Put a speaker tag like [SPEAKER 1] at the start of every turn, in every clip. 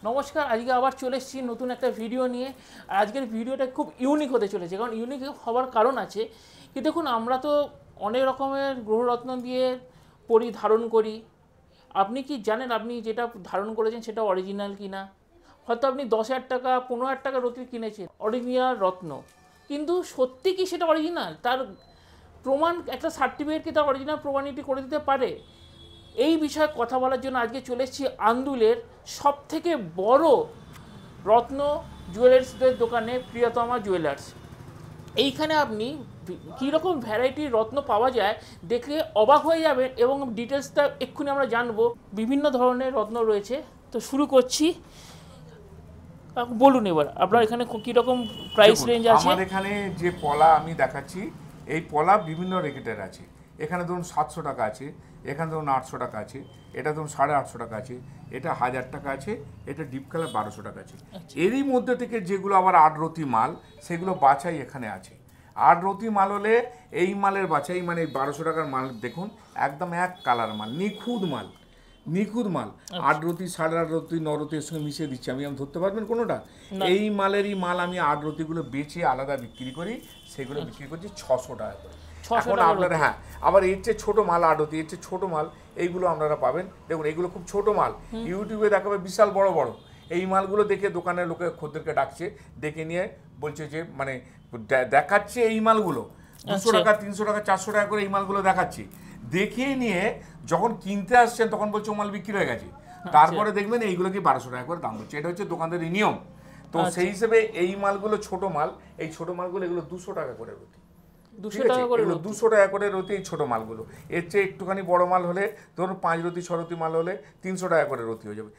[SPEAKER 1] নমস্কার, আজকে আবার চলে এসেছি নতুন একটা ভিডিও নিয়ে। আর আজকের ভিডিওটা খুব ইউনিক হতে চলেছে, কারণ ইউনিক হওয়ার কারণ আছে কি, দেখুন আমরা তো অনেক রকমের গ্রহরত্ন দিয়ে ধারণ করি। আপনি কি জানেন আপনি যেটা ধারণ করেছেন সেটা অরিজিনাল কি না? হয়তো আপনি 10,000 টাকা 15,000 টাকা রত্ন কিনেছেন অরিজিনাল রত্ন, কিন্তু সত্যি কি সেটা অরিজিনাল? তার প্রমাণ একটা সার্টিফিকেট কি তার অরিজিনাল প্রমাণিত করে দিতে পারে? এই বিষয়ে কথা বলার জন্য আজকে চলে এসেছি আন্দুলের সবথেকে বড় রত্ন জুয়েলার্সদের দোকানে, প্রিয়তমা জুয়েলার্স। এইখানে আপনি কীরকম ভ্যারাইটির রত্ন পাওয়া যায় দেখলে অবাক হয়ে যাবেন, এবং ডিটেলসটা এক্ষুনি আমরা জানবো। বিভিন্ন ধরনের রত্ন রয়েছে, তো শুরু করছি। বলুন এবার আপনার এখানে কীরকম প্রাইস রেঞ্জ আছে?
[SPEAKER 2] আমার এখানে যে পলা আমি দেখাচ্ছি, এই পলা বিভিন্ন রেকেটের আছে। এখানে ধরুন 700 টাকা আছে, এখানে ধরুন 800 টাকা আছে, এটা ধরুন 850 টাকা আছে, এটা 1000 টাকা আছে, এটা ডিপ কালার 1200 টাকা আছে। এরই মধ্যে থেকে যেগুলো আবার আটরতি মাল, সেগুলো বাছাই এখানে আছে। আটরতি মাল হলে এই মালের বাছাই, মানে 1200 টাকার মাল দেখুন, একদম এক কালার মাল, নিখুঁত মাল, নিখুঁত মাল। আটরতি, 8.5 নরতির সঙ্গে মিশিয়ে দিচ্ছি আমি ধরতে পারবেন কোনোটা? এই মালেরই মাল আমি আটরতিগুলো বেচে আলাদা বিক্রি করি, সেগুলো বিক্রি করছি 600 টাকা করে। এখন আপনারা আবার এর চেয়ে ছোটো মাল আটরতি, এর চেয়ে ছোটো মাল এইগুলো আপনারা পাবেন। দেখুন এইগুলো খুব ছোটো মাল, ইউটিউবে দেখাবে বিশাল বড় বড়। এই মালগুলো দেখে দোকানের লোকে খদ্দেরকে ডাকছে, ডেকে নিয়ে বলছে যে মানে দেখাচ্ছে এই মালগুলো 200 টাকা 300 টাকা 400 টাকা করে এই মালগুলো দেখাচ্ছি। দেখে নিয়ে যখন কিনতে আসছেন তখন বলছে ও মাল বিক্রি হয়ে গেছে। তারপরে দেখবেন এইগুলো কি 1200 টাকা করে দাম হচ্ছে। এটা হচ্ছে দোকানদারের নিয়ম। তো সেই হিসেবে এই মালগুলো ছোট মাল, এই ছোট মালগুলো এগুলো 200 টাকা করে রতি, 200 টাকা করে, এগুলো 200 টাকা করে রতি এই ছোটো মালগুলো। এর চেয়ে একটুখানি বড় মাল হলে ধরুন 5 রতি 6 রতি মাল হলে 300 টাকা করে রতি হয়ে যাবে।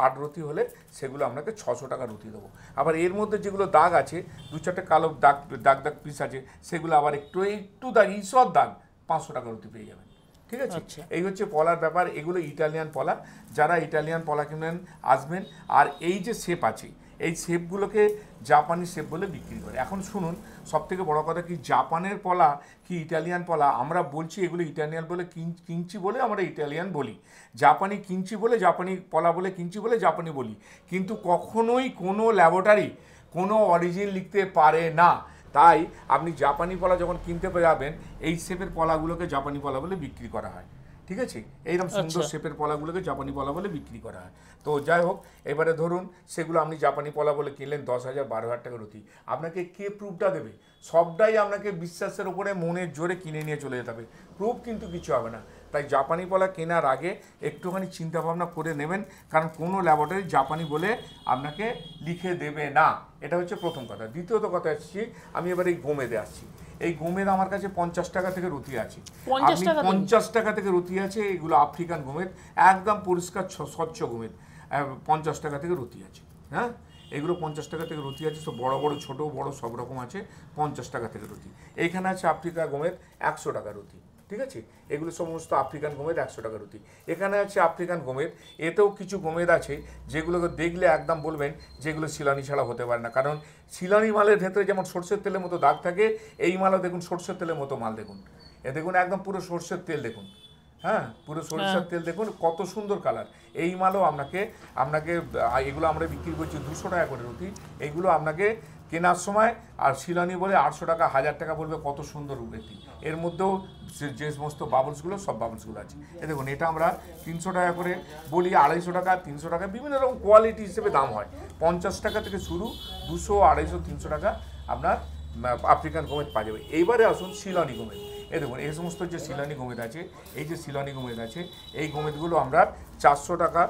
[SPEAKER 2] 8 রতি হলে সেগুলো আপনাকে 600 টাকা রতি দেবো। আবার এর মধ্যে যেগুলো দাগ আছে, 2-4টে কালো দাগ দাগ দাগ পিস আছে, সেগুলো আবার একটু দাগ, ঈষৎ দাগ, 500 টাকা রতি পেয়ে যাবেন। ঠিক আছে, এই হচ্ছে পলার ব্যাপার। এগুলো ইটালিয়ান পলা। যারা ইটালিয়ান পলা কিনেন আসবেন। আর এই যে শেপ আছে, এই শেপগুলোকে জাপানি শেপ বলে বিক্রি করে। এখন শুনুন, সবথেকে বড় কথা কি, জাপানের পলা কি ইটালিয়ান পলা, আমরা বলছি এগুলো ইটালিয়ান বলে কিনছি বলে আমরা ইটালিয়ান বলি, জাপানি কিনছি বলে জাপানি পলা বলে কিনছি বলে জাপানি বলি, কিন্তু কখনোই কোনো ল্যাবরেটরি কোনো অরিজিন লিখতে পারে না। তাই আপনি জাপানি পলা যখন কিনতে যাবেন, এই শেপের পলাগুলোকে জাপানি পলা বলে বিক্রি করা হয়। ঠিক আছে, এইরকম সুন্দর শেপের পলাগুলোকে জাপানি পলা বলে বিক্রি করা হয়। তো যাই হোক, এবারে ধরুন সেগুলো আপনি জাপানি পলা বলে কিনলেন 10,000 12,000 টাকা রতি, আপনাকে কে প্রুফটা দেবে? সবটাই আপনাকে বিশ্বাসের উপরে মনের জোরে কিনে নিয়ে চলে যেতে হবে, প্রুফ কিন্তু কিছু হবে না। তাই জাপানি পলা কেনার আগে একটুখানি চিন্তা ভাবনা করে নেবেন, কারণ কোনো ল্যাবরেটরি জাপানি বলে আপনাকে লিখে দেবে না। এটা হচ্ছে প্রথম কথা। দ্বিতীয়ত কথা আসছি, আমি এবার এই গোমেদে আসছি। এই গোমেদ আমার কাছে 50 টাকা থেকে রতি আছে। 50 টাকা থেকে রতি আছে। এগুলো আফ্রিকান গোমেদ, একদম পরিষ্কার স্বচ্ছ গোমেদ। 50 টাকা থেকে রতি আছে। হ্যাঁ, এগুলো 50 টাকা থেকে রতি আছে। সব বড় বড় ছোট বড় সব রকম আছে। 50 টাকা থেকে রতি। এইখানে আছে আফ্রিকা গোমেদ 100 টাকা রতি। ঠিক আছে, এগুলো সমস্ত আফ্রিকান গোমেদ 100 টাকা রতি। এখানে আছে আফ্রিকান গোমেদ। এতেও কিছু গোমেদ আছে যেগুলোকে দেখলে একদম বলবেন যেগুলো শিলানি ছাড়া হতে পারে না, কারণ শিলানি মালের ভেতরে যেমন সর্ষের তেলের মতো দাগ থাকে, এই মালও দেখুন সর্ষের তেলের মতো মাল। দেখুন এ দেখুন একদম পুরো সর্ষের তেল, দেখুন হ্যাঁ পুরো সরিষার তেল, দেখুন কত সুন্দর কালার। এই মালও আপনাকে এগুলো আমরা বিক্রি করছি 200 টাকা করে রতি। এইগুলো আপনাকে কেনার সময় আর শিলানি বলে 800 টাকা 1000 টাকা বলবে, কত সুন্দর রুবেতি। এর মধ্যেও যে সমস্ত বাবলসগুলো, সব বাবলসগুলো আছে। এ দেখুন এটা আমরা 300 টাকা করে বলি, 250 টাকা 300 টাকা, বিভিন্ন রকম কোয়ালিটি হিসেবে দাম হয়। 50 টাকা থেকে শুরু, 200 250 300 টাকা আপনার আফ্রিকান গোমেদ পাওয়া যাবে। এইবারে আসুন শিলানি গোমেদ। এই দেখুন এই সমস্ত যে শিলানি গোমেদ আছে, এই যে শিলানি গোমেদ আছে, এই গোমেদগুলো আমরা 400 টাকা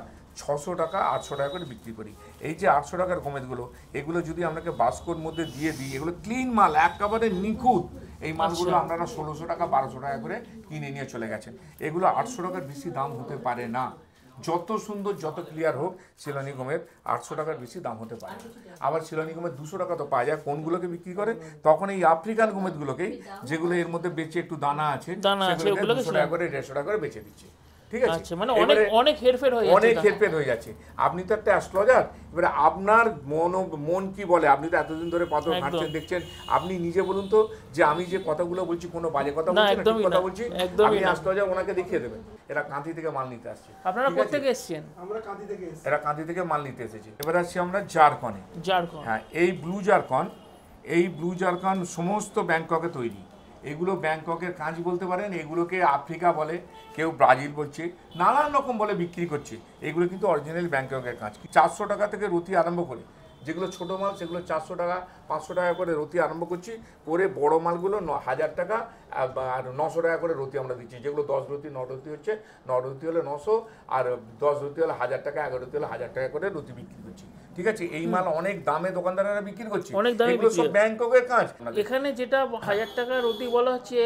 [SPEAKER 2] 600 টাকা 800 টাকা করে বিক্রি করি। এই যে 800 টাকার গোমেদগুলো, এগুলো যদি আপনাকে বাস্কোর মধ্যে দিয়ে দিই, এগুলো ক্লিন মাল, একেবারে নিখুঁত। এই মালগুলো আপনারা 1600 টাকা 1200 টাকা করে কিনে নিয়ে চলে গেছেন। এগুলো 800 টাকার বেশি দাম হতে পারে না। যত সুন্দর যত ক্লিয়ার হোক, শিলানি গোমেদ 800 টাকার বেশি দাম হতে পারে। আবার শিলানি গোমেদ 200 টাকা তো পাওয়া যায়। কোনগুলোকে বিক্রি করে? তখন এই আফ্রিকান গোমেদগুলোকেই, যেগুলো এর মধ্যে বেচে একটু দানা আছে, সেগুলোকে 200 টাকা করে 150 টাকা করে বেচে দিচ্ছে। ঠিক আছে,
[SPEAKER 1] আচ্ছা, মানে অনেক অনেক হেরফের হয়ে যাচ্ছে,
[SPEAKER 2] অনেক হেরফের হয়ে যাচ্ছে। আপনি তো একটা অ্যাস্ট্রোলজার, এবারে আপনার মন কি বলে, আপনি তো এতদিন ধরে পাথর ঘাঁটছেন দেখছেন, আপনি নিজে বলুন তো যে আমি যে কথাগুলো বলছি কোনো বাজে কথা বলছি না, ঠিক কথা বলছি? আপনি অ্যাস্ট্রোলজার, ওনাকে দেখিয়ে দেবেন। এরা কাঁথি থেকে মাল নিতে আসছে।
[SPEAKER 1] আপনারা কোত্থেকে এসেছেন?
[SPEAKER 3] আমরা কাঁথি থেকে এসেছি।
[SPEAKER 2] এরা কাঁথি থেকে মাল নিতে এসেছে। এবার আসছি আমরা জারকনে। হ্যাঁ, এই ব্লু জারকন সমস্ত ব্যাংককে তৈরি। এগুলো ব্যাংককের কাঁচ বলতে পারেন, এগুলোকে আফ্রিকা বলে, কেউ ব্রাজিল বলছে, নানান রকম বলে বিক্রি করছে। এগুলো কিন্তু অরিজিনাল ব্যাংককের কাঁচ। 400 টাকা থেকে রতি আরম্ভ করে, যেগুলো ছোটো মাল সেগুলো 400 টাকা 500 টাকা করে রতি আরম্ভ করছি, করে বড় মালগুলো 1000 টাকা আর 900 টাকা করে রতি আমরা দিচ্ছি। যেগুলো 10 রতি 9 রতি হচ্ছে, 9 রতি হলে 900, আর 10 রতি হলে 1000 টাকা, 11 রতি হলে 1000 টাকা করে রতি বিক্রি করছি। ঠিক আছে, এই মাল অনেক দামে দোকানদাররা বিক্রি করছে, এগুলো সব ব্যাংককের কাজ।
[SPEAKER 1] এখানে যেটা 1000 টাকা রতি বলা হচ্ছে,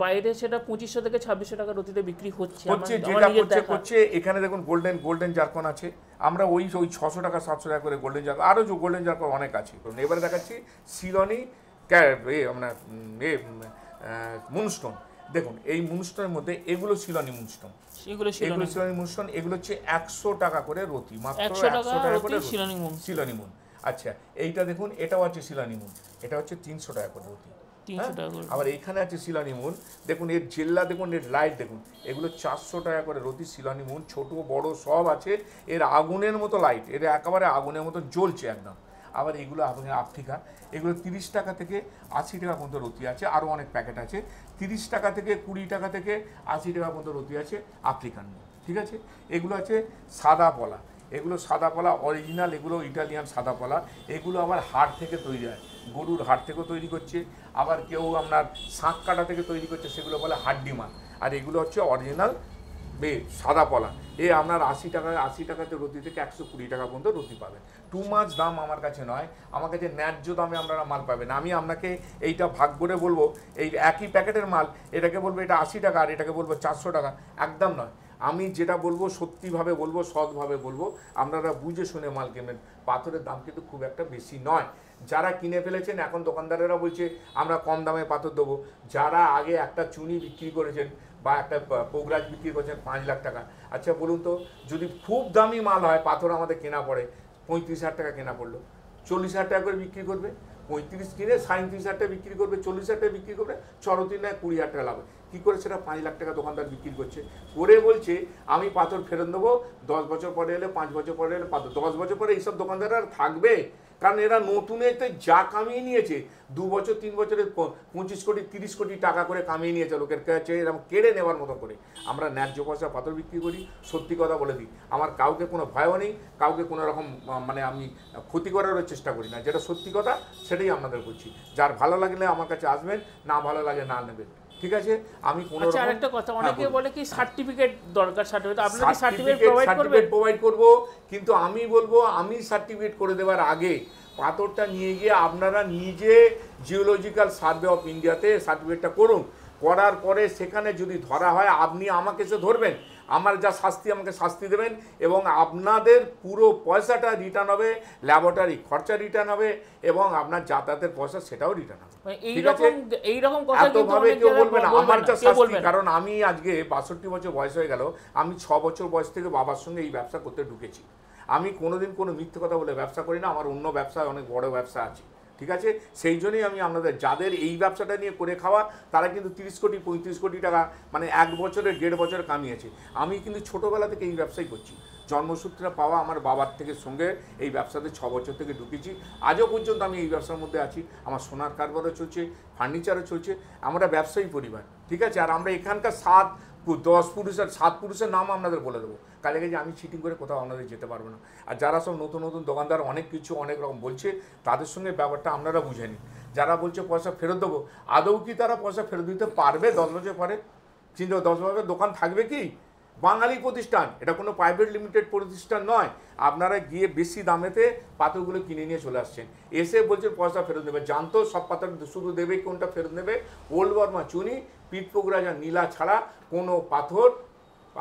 [SPEAKER 1] বাইরে সেটা 2500 থেকে 2600 টাকা রতিতে বিক্রি হচ্ছে।
[SPEAKER 2] যেটা করছে এখানে দেখুন গোল্ডেন জারকন আছে, আমরা ওই 600 টাকা 700 টাকা করে গোল্ডেন জারকন, আরও গোল্ডেন জারকন অনেক আছে। এবারে দেখাচ্ছি সিলনি আমরা মুনস্টোন। দেখুন এই মুনস্টোনের মধ্যে এগুলো সিলনি মুনস্টোন, এগুলো হচ্ছে 100 টাকা করে রতি, মাত্র 100 টাকা করে সিলনি মুন। আচ্ছা, এইটা দেখুন, এটাও আছে সিলনি মুন, এটা হচ্ছে 300 টাকা করে রতি। আবার এইখানে আছে সিলনি মুন, দেখুন এর জেল্লা দেখুন, এর লাইট দেখুন, এগুলো 400 টাকা করে রতি সিলনি মুন, ছোট বড় সব আছে। এর আগুনের মতো লাইট, এর একেবারে আগুনের মতো জ্বলছে একদম। আবার এগুলো আফ্রিকা, এগুলো 30 টাকা থেকে 80 টাকা পর্যন্ত রতি আছে, আরও অনেক প্যাকেট আছে। 30 টাকা থেকে 20 টাকা থেকে 80 টাকা পর্যন্ত রতি আছে আফ্রিকান। ঠিক আছে, এগুলো আছে সাদা পলা, এগুলো সাদা পলা অরিজিনাল, এগুলো ইটালিয়ান সাদা পলা। এগুলো আবার হাড় থেকে তৈরি হয়, গরুর হাড় থেকেও তৈরি করছে, আবার কেউ আপনার শাঁখ কাটা থেকে তৈরি করছে, সেগুলো বলে হাড্ডি মাল। আর এগুলো হচ্ছে অরিজিনাল সাদা পলা। আপনার 80 টাকাতে রতি থেকে 120 টাকা পর্যন্ত রতি পাবেন। টু মাছ দাম আমার কাছে নয়, আমার কাছে ন্যায্য দামে আপনারা মাল পাবেন। আমি আপনাকে এইটা ভাগ করে বলবো, এই একই প্যাকেটের মাল এটাকে বলবো এটা 80 টাকা আর এটাকে বলবো 400 টাকা, একদম নয়। আমি যেটা বলবো সত্যিভাবে বলবো, সৎভাবে বলবো, আপনারা বুঝে শুনে মাল কিনবেন। পাথরের দাম কিন্তু খুব একটা বেশি নয়। যারা কিনে ফেলেছেন এখন দোকানদারেরা বলছে আমরা কম দামে পাথর দেবো। যারা আগে একটা চুনি বিক্রি করেছেন বা একটা পোগরাজ বিক্রি করছেন 5 লাখ টাকা, আচ্ছা বলুন তো, যদি খুব দামি মাল হয় পাথর আমাদের কেনা পড়ে 35,000 টাকা কেনা পড়লো, 40,000 টাকা করে বিক্রি করবে। 35 কিনে 37,000 টাকা বিক্রি করবে, 40,000 টাকা বিক্রি করবে, 6 নেয় 20,000 টাকা লাভ। কী করে সেটা 5 লাখ টাকা দোকানদার বিক্রি করছে, করে বলছে আমি পাথর ফেরত দেবো 10 বছর পরে এলে, 5 বছর পরে এলে পাথর। 10 বছর পরে এইসব দোকানদাররা আর থাকবে? কারণ এরা নতুনেতে যা কামিয়ে নিয়েছে, 2 বছর 3 বছরে 25 কোটি 30 কোটি টাকা করে কামিয়ে নিয়েছে লোকের কাছে, এরকম কেড়ে নেওয়ার মতো করে। আমরা ন্যায্য পয়সা পাথর বিক্রি করি, সত্যি কথা বলে দিই। আমার কাউকে কোনো ভয়ও নেই, কাউকে কোনো রকম মানে আমি ক্ষতি করারও চেষ্টা করি না। যেটা সত্যি কথা সেটাই আপনাদের বলছি। যার ভালো লাগলে আমার কাছে আসবেন, না ভালো লাগে না নেবেন। ঠিক আছে, আমি কোনো রকম
[SPEAKER 1] আরেকটা কথা, অনেকে বলে কি সার্টিফিকেট দরকার, সার্টিফিকেট আপনারা কি সার্টিফিকেট
[SPEAKER 2] প্রোভাইড করব, কিন্তু আমি বলবো আমি সার্টিফিকেট করে দেওয়ার আগে পাথরটা নিয়ে গিয়ে আপনারা নিজে জিওলজিক্যাল সার্ভে অফ ইন্ডিয়াতে সার্টিফিকেটটা করুন। করার পরে সেখানে যদি ধরা হয়, আপনি আমাকে এসে ধরবেন, আমার যা শাস্তি আমাকে শাস্তি দেবেন, এবং আপনাদের পুরো পয়সাটা রিটার্ন হবে, ল্যাবরেটরি খরচা রিটার্ন হবে, এবং আপনার যাতায়াতের পয়সা সেটাও রিটার্ন হবে।
[SPEAKER 1] এইরকম কথা
[SPEAKER 2] এতভাবে কেউ বলবে না আমার যা শাস্তি। কারণ আমি আজকে 62 বছর বয়স হয়ে গেল, আমি 6 বছর বয়স থেকে বাবার সঙ্গে এই ব্যবসা করতে ঢুকেছি। আমি কোনোদিন কোনো মিথ্যে কথা বলে ব্যবসা করি না, আমার অন্য ব্যবসায় অনেক বড় ব্যবসা আছে। ঠিক আছে, সেই জন্যই আমি আপনাদের, যাদের এই ব্যবসাটা নিয়ে করে খাওয়া, তারা কিন্তু 30 কোটি 35 কোটি টাকা মানে 1 বছরে 1.5 বছর কামিয়েছে। আমি কিন্তু ছোটোবেলা থেকে এই ব্যবসাই করছি, জন্মসূত্রে পাওয়া আমার বাবার থেকে সঙ্গে এই ব্যবসাতে 6 বছর থেকে ঢুকেছি। আজও পর্যন্ত আমি এই ব্যবসার মধ্যে আছি। আমার সোনার কারবারও চলছে, ফার্নিচারও চলছে, আমরা ব্যবসায়ী পরিবার। ঠিক আছে, আর আমরা এখানকার 7 পুরুষের নাম আপনাদের বলে দেবো। কালে গেছে আমি চিটিং করে কোথাও আপনাদের যেতে পারবো না। আর যারা সব নতুন নতুন দোকানদার অনেক কিছু অনেক রকম বলছে, তাদের সঙ্গে ব্যাপারটা আপনারা বুঝে নিন। যারা বলছে পয়সা ফেরত দেবো, আদৌ কি তারা পয়সা ফেরত দিতে পারবে 10 বছর পরে? 10 বছর দোকান থাকবে কি? বাঙালি প্রতিষ্ঠান, এটা কোনো প্রাইভেট লিমিটেড প্রতিষ্ঠান নয়। আপনারা গিয়ে বেশি দামেতে পাথরগুলো কিনে নিয়ে চলে আসছেন, এসে বলছেন পয়সা ফেরত দেবে। জানতো সব পাথর শুধু দেবে, কোনটা ফেরত নেবে? ওল্ড বর্মা চুনি, পিটপোগরাজা নীলা ছাড়া কোনো পাথর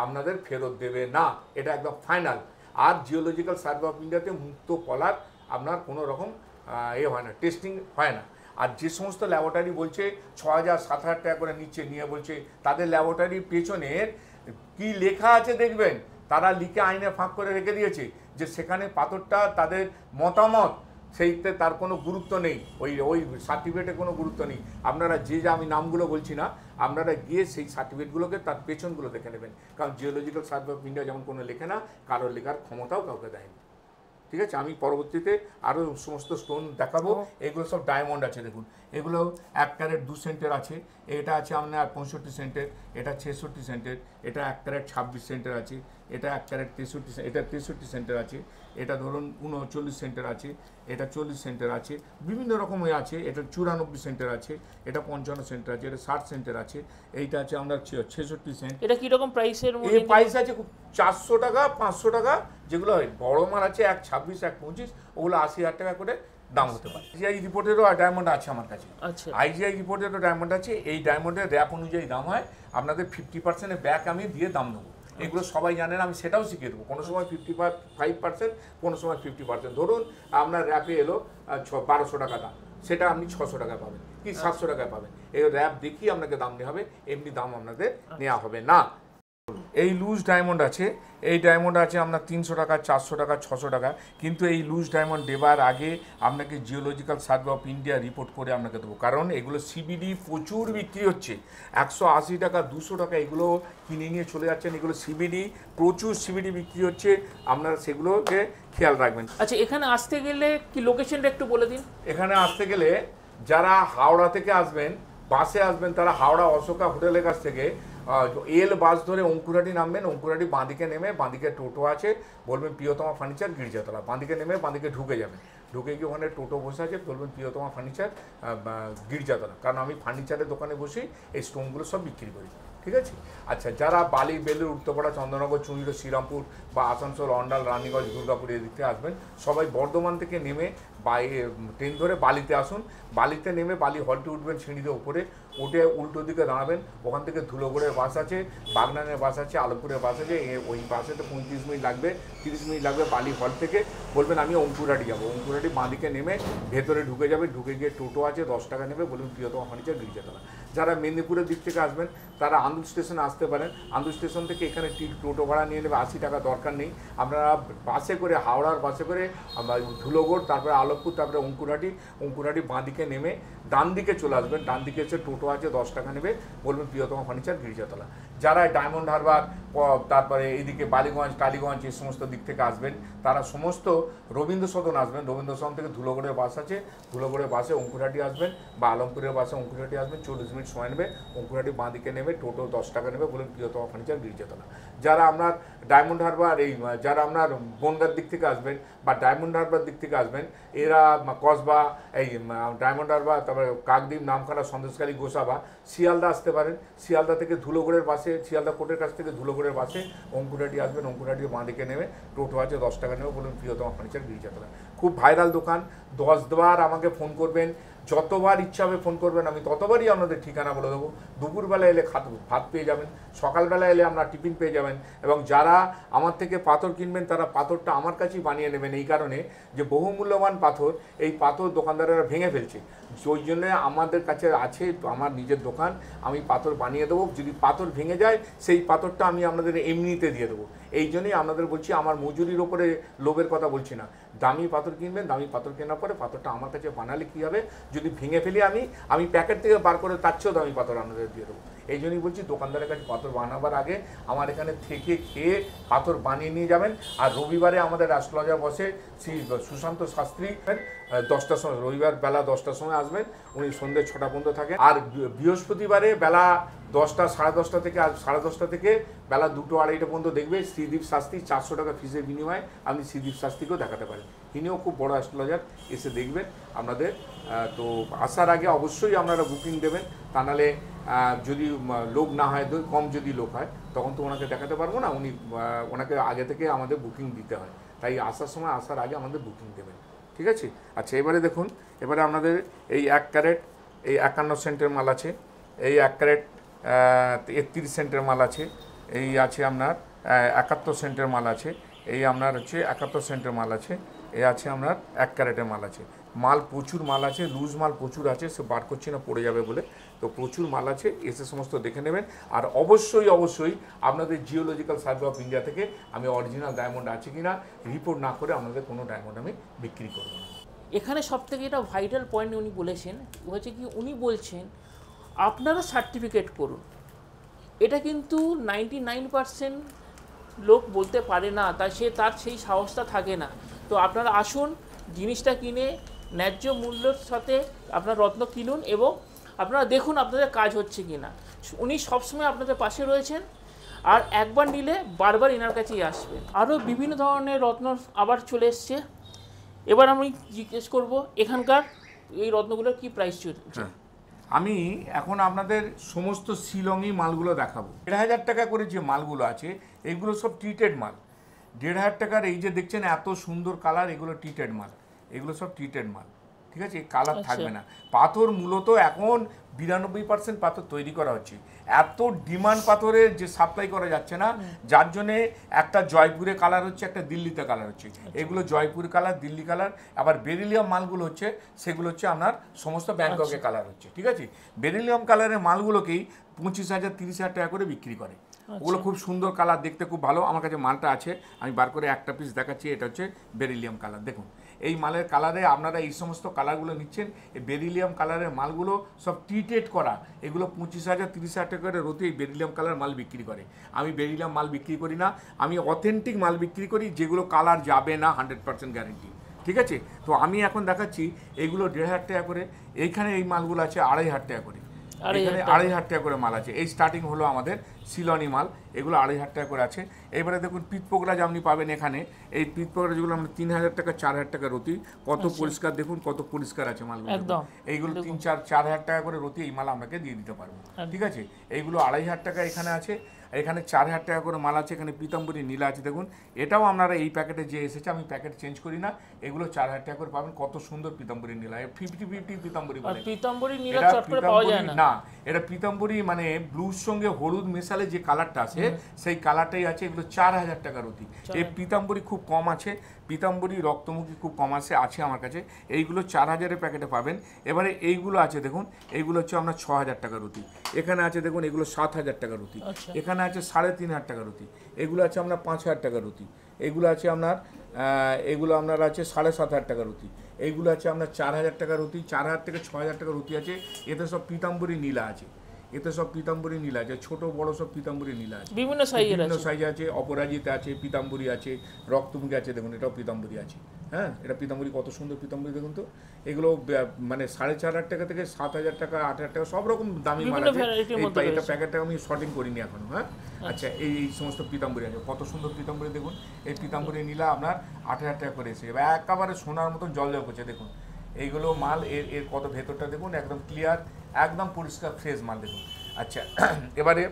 [SPEAKER 2] আপনাদের ফেরত দেবে না, এটা একদম ফাইনাল। আর জিওলজিক্যাল সার্ভে অফ ইন্ডিয়াতে মুক্ত পলার আপনার কোনো রকম হয় না, টেস্টিং হয় না। আর যে সমস্ত ল্যাবরেটরি বলছে 6,000 7,000 টাকা করে নিচ্ছে, নিয়ে বলছে তাদের ল্যাবরেটরির পেছনের কি লেখা আছে দেখবেন, তারা লিখে আইনে ফাঁক করে রেখে দিয়েছে যে সেখানে পাথরটা তাদের মতামত, সেইতে তার কোনো গুরুত্ব নেই, ওই সার্টিফিকেটে কোনো গুরুত্ব নেই। আপনারা যে আমি নামগুলো বলছি না, আপনারা গিয়ে সেই সার্টিফিকেটগুলোকে তার পেছনগুলো দেখে নেবেন, কারণ জিওলজিক্যাল সার্ভে অফ ইন্ডিয়া যেমন কোনো লেখে না, কারোর লেখার ক্ষমতাও কাউকে দেয়নি। ঠিক আছে, আমি পরবর্তীতে আরও সমস্ত স্টোন দেখাবো। এগুলো সব ডায়মন্ড আছে, দেখুন এগুলো 1 ক্যারেট 2 সেন্টের আছে, এটা আছে আপনার 65 সেন্টের, এটা 66 সেন্টের, এটা 1 ক্যারেট 26 সেন্টের আছে, এটা 1 ক্যারেট 63, এটা 63 সেন্টের আছে, এটা ধরুন 39 সেন্টের আছে, এটা 40 সেন্টের আছে, বিভিন্ন রকমের আছে, এটা 94 সেন্টের আছে, এটা 55 সেন্টের আছে, এটা 60 সেন্টের আছে, এইটা আছে আমরা 66 সেন্ট।
[SPEAKER 1] এটা কিরকম প্রাইসের মধ্যে?
[SPEAKER 2] এই প্রাইস আছে 400 টাকা, 500 টাকা, যেগুলো বড় মাল আছে 126, 125, ওগুলো 80,000 টাকা করে দাম হতে পারে। আইজিআই রিপোর্টেরও ডায়মন্ড আছে আমার কাছে।
[SPEAKER 1] আচ্ছা,
[SPEAKER 2] আইজিআই রিপোর্টেরও ডায়মন্ড আছে। এই ডায়মন্ডের র্যাপ অনুযায়ী দাম হয়, আপনাদের 50% ব্যাক আমি দিয়ে দাম নেবো। এগুলো সবাই জানেন, আমি সেটাও শিখিয়ে দেবো। কোনো সময় 55%, কোনো সময় 50%। ধরুন আপনার র্যাপে এলো 1200 টাকা দাম, সেটা আপনি 600 টাকায় পাবেন কি 700 টাকায় পাবেন। এই র্যাপ দেখিয়ে আপনাকে দাম নেওয়া হবে, এমনি দাম আপনাদের নেওয়া হবে না। এই লুজ ডায়মন্ড আছে, এই ডায়মন্ড আছে আপনার 300 টাকা, 400 টাকা, 600 টাকা। কিন্তু এই লুজ ডায়মন্ড দেবার আগে আপনাকে geological survey of India report করে আপনাকে দেবো, কারণ এগুলো সিবিডি প্রচুর বিক্রি হচ্ছে। 180 টাকা, 200 টাকা এগুলো কিনে নিয়ে চলে যাচ্ছেন। এগুলো সিবিডি, প্রচুর সিবিডি বিক্রি হচ্ছে, আপনারা সেগুলোকে খেয়াল রাখবেন।
[SPEAKER 1] আচ্ছা, এখানে আসতে গেলে কি লোকেশনটা একটু বলে দিন।
[SPEAKER 2] এখানে আসতে গেলে যারা হাওড়া থেকে আসবেন, বাসে আসবেন, তারা হাওড়া অশোকা হোটেলের কাছ থেকে এল বাস ধরে অঙ্কুরহাটি নামবেন। অঙ্কুরহাটি বাঁদিকে নেমে, বাঁদিকে টোটো আছে, বলবেন প্রিয়তমা ফার্নিচার গির্জাতলা। বাঁদিকে নেমে বাঁদিকে ঢুকে যাবেন, ঢুকে গিয়ে ওখানে টোটো বসে আছে, বলবেন প্রিয়তমা ফার্নিচার গির্জাতলা। কারণ আমি ফার্নিচারের দোকানে বসেই এই স্টোনগুলো সব বিক্রি করি। ঠিক আছে। আচ্ছা, যারা বালি, বেলুর, উত্তরপাড়া, চন্দ্রনগর, চুঁচুড়া, শ্রীরামপুর বা আসানসোল, অন্ডাল, রানীগঞ্জ, দুর্গাপুর এদিক থেকে আসবেন, সবাই বর্ধমান থেকে নেমে ট্রেন ধরে বালিতে আসুন। বালিতে নেমে বালি হল্টে উঠবেন, সিঁড়িতে উপরে উঠে উল্টো দিকে দাঁড়াবেন। ওখান থেকে ধুলোগড়ের বাস আছে, বাগনানের বাস আছে, আলমপুরের বাস আছে। ওই বাসে তো 35 মিনিট লাগবে, 30 মিনিট লাগবে বালি হল থেকে। বলবেন আমি অঙ্কুরহাটি যাবো, অঙ্কুরহাটি বাঁদিকে নেমে ভেতরে ঢুকে যাবে, ঢুকে গিয়ে টোটো আছে 10 টাকা নেবে, বলবেন প্রিয়তমা ফার্নিচার গির্জাতলা। যারা মেদিনীপুরের দিক থেকে আসবেন তারা আন্দুল স্টেশনে আসতে পারেন। আন্দুল স্টেশন থেকে এখানে টোটো ভাড়া নিয়ে নেবে 80 টাকা, দরকার নেই। আপনারা বাসে করে, হাওড়ার বাসে করে ধুলোগড়, তারপরে আলোকপুর, তারপরে অঙ্কুরহাটি বাঁদিকে নেমে ডান দিকে চলে আসবেন। ডান দিকে এসে টোটো আছে 10 টাকা নেবে, বলবেন প্রিয়তমা ফার্নিচার গির্জাতলা। যারা ডায়মন্ড হারবার, তারপরে এইদিকে বালিগঞ্জ, টালিগঞ্জ এই সমস্ত দিক থেকে আসবেন, তারা সমস্ত রবীন্দ্র সদন আসবেন। রবীন্দ্র সদন থেকে ধুলোগড়ের বাস আছে, ধুলোগড়ের বাসে অঙ্কুরহাটি আসবেন, বা আলমপুরের বাসে অঙ্কুরহাটি আসবেন। 40 মিনিট সময় নেবে। অঙ্কুরহাটি বাঁদিকে নেবে টোটো 10 টাকা নেবে, বলুন প্রিয়তমা ফার্নিচার গির্জাতলা। যারা আপনার ডায়মন্ড হারবার, যারা আপনার বনগার দিক থেকে আসবেন বা ডায়মন্ড হারবার দিক থেকে আসবেন, এরা কসবা, ডায়মন্ড হারবার, তারপরে কাকদ্বীপ, নামখানা, সন্দেশখালী, গোসাবা, শিয়ালদা আসতে পারেন। শিয়ালদা থেকে ধুলোগড়ের বাসে, শিয়ালদা কোর্টের কাছ থেকে ধুলোগড়ের বাসে অঙ্কুরহাটি আসবেন। অঙ্কুরহাটি বাঁদিকে নেবে টোটো আছে 10 টাকা নেবে, বলুন প্রিয়তমা ফার্নিচার গির্জাতলা। খুব ভাইরাল দোকান। 10 বার আমাকে ফোন করবেন, যতবার ইচ্ছা হবে ফোন করবেন, আমি ততবারই আপনাদের ঠিকানা বলে দেবো। দুপুরবেলা এলে ভাত পেয়ে যাবেন, সকালবেলা এলে আপনার টিফিন পেয়ে যাবেন। এবং যারা আমার থেকে পাথর কিনবেন তারা পাথরটা আমার কাছেই বানিয়ে নেবেন, এই কারণে যে বহুমূল্যবান পাথর, এই পাথর দোকানদারেরা ভেঙে ফেলছে। ওই জন্য আমাদের কাছে আছে আমার নিজের দোকান, আমি পাথর বানিয়ে দেবো। যদি পাথর ভেঙে যায় সেই পাথরটা আমি আপনাদের এমনিতে দিয়ে দেবো। এই জন্যই আপনাদের বলছি, আমার মজুরির ওপরে লোভের কথা বলছি না। দামি পাথর কিনবেন, দামি পাথর কেনার পরে পাথরটা আমার কাছে বানালে কী হবে, যদি ভেঙে ফেলি আমি প্যাকেট থেকে বার করে তার চেয়েও দামি পাথর আপনাদের দিয়ে দেবো। এই জন্যই বলছি, দোকানদারের কাছে পাথর বানাবার আগে আমার এখানে থেকে খেয়ে পাথর বানিয়ে নিয়ে যাবেন। আর রবিবারে আমাদের অ্যাস্ট্রোলজার বসে, শ্রী সুশান্ত শাস্ত্রী, 10টার সময়, রবিবার বেলা 10টার সময় আসবেন, উনি সন্ধ্যে 6টা পর্যন্ত থাকেন। আর বৃহস্পতিবারে বেলা 10টা, 10:30 থেকে, 10:30 থেকে বেলা 2টো 2:30 পর্যন্ত দেখবে শ্রীদীপ শাস্ত্রী। 400 টাকা ফিসের বিনিময়ে আপনি শ্রীদীপ শাস্ত্রীকেও দেখাতে পারেন। তিনিও খুব বড় অ্যাস্ট্রোলজার, এসে দেখবেন আপনাদের। তো আসার আগে অবশ্যই আপনারা বুকিং দেবেন, তা নাহলে যদি লোক না হয়, কম যদি লোক হয়, তখন তো ওনাকে দেখাতে পারবো না। ওনাকে আগে থেকে আমাদের বুকিং দিতে হয়, তাই আসার আগে আমাদের বুকিং দেবেন। ঠিক আছে। আচ্ছা, এবারে দেখুন, এবারে আপনাদের এই 1 ক্যারেট, এই 51 সেন্টের মাল আছে, এই 1 ক্যারেট 31 সেন্টের মাল আছে, এই আছে আপনার 71 সেন্টের মাল আছে, এই আপনার হচ্ছে 71 সেন্টের মাল আছে, এই আছে আপনার 1 ক্যারেটের মাল আছে। মাল প্রচুর মাল আছে, লুজ মাল প্রচুর আছে, সে বার করছি না পড়ে যাবে বলে। তো প্রচুর মাল আছে, এসে সমস্ত দেখে নেবেন। আর অবশ্যই অবশ্যই আপনাদের জিওলজিক্যাল সার্ভে অফ ইন্ডিয়া থেকে আমি অরিজিনাল ডায়মন্ড আছে কিনা রিপোর্ট না করে আপনাদের কোনো ডায়মন্ড আমি বিক্রি করব না।
[SPEAKER 1] এখানে সব থেকে এটা ভাইটাল পয়েন্ট উনি বলেছেন হচ্ছে কি, উনি বলছেন আপনারা সার্টিফিকেট করুন। এটা কিন্তু 99% লোক বলতে পারে না, তার সেই সাহসটা থাকে না। তো আপনারা আসুন, জিনিসটা কিনে ন্যায্য মূল্যের সাথে আপনার রত্ন কিনুন এবং আপনারা দেখুন আপনাদের কাজ হচ্ছে কি না। উনি সবসময় আপনাদের পাশে রয়েছেন, আর একবার নিলে বারবার এনার কাছেই আসবেন। আরও বিভিন্ন ধরনের রত্ন আবার চলে এসছে। এবার আমি জিজ্ঞেস করব এখানকার এই রত্নগুলোর কি প্রাইস চলছে।
[SPEAKER 2] আমি এখন আপনাদের সমস্ত শিলংই মালগুলো দেখাবো। 1,500 টাকা করে যে মালগুলো আছে এগুলো সব ট্রিটেড মাল। 1,500 টাকার এই যে দেখছেন এত সুন্দর কালার, এগুলো ট্রিটেড মাল, এগুলো সব ট্রিটেড মাল, ঠিক আছে? এই কালার থাকবে না। পাথর মূলত এখন 92% পাথর তৈরি করা হচ্ছে। এত ডিমান্ড পাথরের যে সাপ্লাই করা যাচ্ছে না, যার জন্যে একটা জয়পুরে কালার হচ্ছে, একটা দিল্লিতে কালার হচ্ছে। এগুলো জয়পুর কালার, দিল্লি কালার। আবার বেরিলিয়াম মালগুলো হচ্ছে, সেগুলো হচ্ছে আপনার সমস্ত ব্যাংককে কালার হচ্ছে, ঠিক আছে? বেরিলিয়াম কালারের মালগুলোকেই 25,000 30,000 টাকা করে বিক্রি করে। ওগুলো খুব সুন্দর কালার, দেখতে খুব ভালো। আমার কাছে মালটা আছে, আমি বার করে একটা পিস দেখাচ্ছি। এটা হচ্ছে বেরিলিয়াম কালার। দেখুন এই মালের কালারে আপনারা এই সমস্ত কালারগুলো নিচ্ছেন। এই বেরিলিয়াম কালারের মালগুলো সব ট্রিটেড করা। এগুলো 25,000 30,000 টাকা করে রোতে এই বেরিলিয়াম কালার মাল বিক্রি করে। আমি বেরিলিয়াম মাল বিক্রি করি না, আমি অথেন্টিক মাল বিক্রি করি, যেগুলো কালার যাবে না, 100% গ্যারেন্টি, ঠিক আছে? তো আমি এখন দেখাচ্ছি এইগুলো 1,500 টাকা করে। এইখানে এই মালগুলো আছে 2,500 টাকা করে। এখানে 2,500 টাকা করে মাল আছে। এই স্টার্টিং হলো আমাদের সিলনি মাল, এগুলো 2,500 টাকা করে আছে। এবারে দেখুন পিতপোগরাজ আপনি পাবেন এখানে। এই পিতপোগরাজগুলো আমরা 3,000 টাকা 4,000 টাকা রতি। কত পরিষ্কার দেখুন, কত পরিষ্কার আছে মালগুলো। এইগুলো 3-4,000 টাকা করে রতি এই মাল আপনাকে দিয়ে দিতে পারবো, ঠিক আছে? এইগুলো 2,500 টাকা এখানে আছে। এখানে 4,000 টাকা করে মাল আছে। এখানে পিতাম্বরী নীলা আছে, দেখুন এটাও আপনারা এই প্যাকেটে যে এসেছে, আমি প্যাকেট চেঞ্জ করি না। এগুলো 4,000 টাকা করে পাবেন। কত সুন্দর পিতাম্বরী নীলা, 50-50 পিতাম্বরী বলে।
[SPEAKER 1] পিতাম্বরী নীলা চট করে পাওয়া যায়
[SPEAKER 2] না, এটা পিতাম্বরী মানে ব্লুর সঙ্গে হলুদ মেশালে যে কালারটা আছে সেই কালারটাই আছে। এগুলো 4,000 টাকা রতি। এই পিতাম্বরী খুব কম আছে, পিতাম্বরী রক্তমুখী খুব কম আছে আমার কাছে। এইগুলো 4,000-এর প্যাকেটে পাবেন। এবারে এইগুলো আছে দেখুন, এইগুলো হচ্ছে আপনার 6,000 টাকা রতি। এখানে আছে দেখুন এগুলো 7,000 টাকা রতি। এখানে আছে 3,500 টাকা রতি। এগুলো আছে আপনার 5,000 টাকা রতি। এগুলো আছে আপনার আছে 7,500 টাকা রতি। এইগুলো আছে আপনার 4,000 টাকা রতি। 4,000 থেকে 6,000 টাকা রতি আছে। এতে সব পিতাম্বরী নীলা আছে, এতে সব পিতাম্বরী নীলা আছে, ছোট বড় সব পিতাম্বরী নীলা আছে, বিভিন্ন সাইজ আছে। অপরাজিতা আছে, পিতাম্বরী আছে, রক্তমুখী আছে, দেখুন এটাও পিতাম্বরী আছে। হ্যাঁ, এটা পিতাম্বরী, কত সুন্দর পিতাম্বরী দেখুন তো। এগুলো মানে 4,500 টাকা থেকে 7,000 টাকা 8,000 টাকা সব রকম দামি মাল আছে। এটা প্যাকেটটা আমি শর্টিং করিনি এখনো। হ্যাঁ, আচ্ছা এই সমস্ত পিতাম্বরী আছে, কত সুন্দর পিতাম্বরী দেখুন। এই পিতাম্বরী নীলা আপনার 8,000 টাকা করে এসে এবার একেবারে সোনার মতন জল করছে দেখুন। এইগুলো মাল এর কত ভেতরটা দেখুন, একদম ক্লিয়ার, একদম পরিষ্কার ফ্রেশ মাল দেখুন। আচ্ছা এবারে